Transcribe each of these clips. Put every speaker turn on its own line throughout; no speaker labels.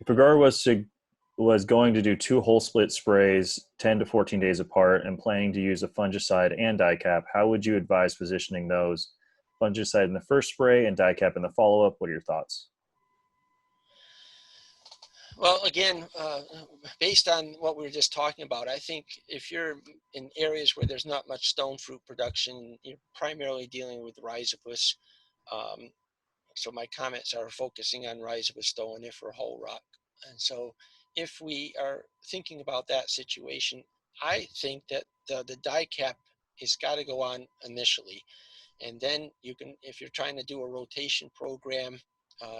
If a grower was going to do two whole split sprays 10 to 14 days apart and planning to use a fungicide and diKaP, how would you advise positioning those? Fungicide in the first spray and diKaP in the follow-up. What are your thoughts?
Well, again, based on what we were just talking about, I think if you're in areas where there's not much stone fruit production, you're primarily dealing with rhizopus. Um, so my comments are focusing on rhizopus stolonifer whole rock. And so if we are thinking about that situation, I think that the diKaP has got to go on initially. And then you can, if you're trying to do a rotation program,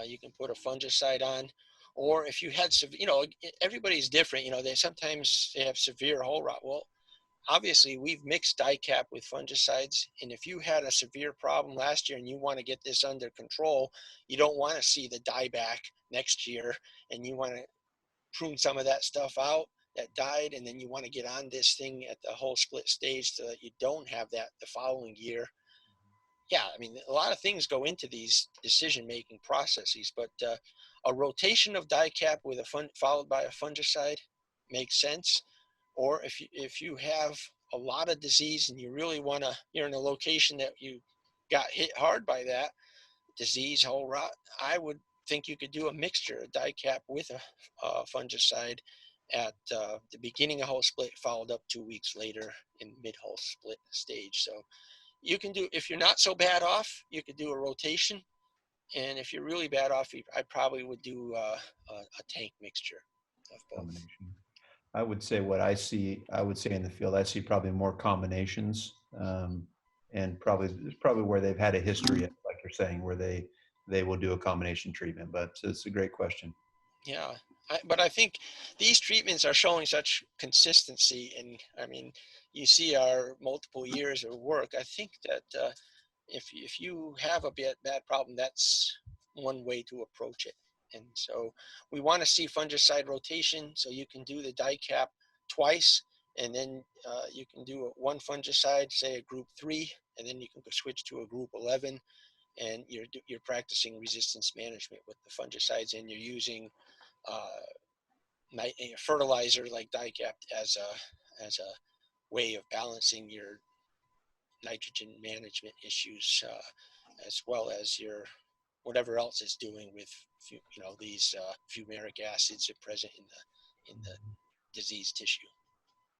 you can put a fungicide on. Or if you had, everybody's different. They sometimes they have severe whole rot. Well, obviously we've mixed diKaP with fungicides, and if you had a severe problem last year and you want to get this under control, you don't want to see the dieback next year, and you want to prune some of that stuff out that died, and then you want to get on this thing at the whole split stage so that you don't have that the following year. Yeah, I mean, a lot of things go into these decision-making processes, but a rotation of diKaP with followed by a fungicide makes sense. Or if you have a lot of disease and you really want to, you're in a location that you got hit hard by that disease, whole rot, I would think you could do a mixture of diKaP with a fungicide at the beginning of whole split, followed up 2 weeks later in mid-whole split stage. So you can do, if you're not so bad off, you could do a rotation. And if you're really bad off, I probably would do a tank mixture of both.
Combination. I would say what I see, I would say in the field, I see probably more combinations, and probably where they've had a history, like you're saying, where they will do a combination treatment. But it's a great question.
Yeah, but I think these treatments are showing such consistency, and I mean, you see our multiple years of work. I think that if you have a bad problem, that's one way to approach it. And so we want to see fungicide rotation, so you can do the diKaP twice, and then you can do one fungicide, say a group 3, and then you can switch to a group 11, and you're practicing resistance management with the fungicides, and you're using fertilizer like diKaP as a way of balancing your nitrogen management issues, as well as your whatever else it's doing with these fumaric acids are present in the diseased tissue.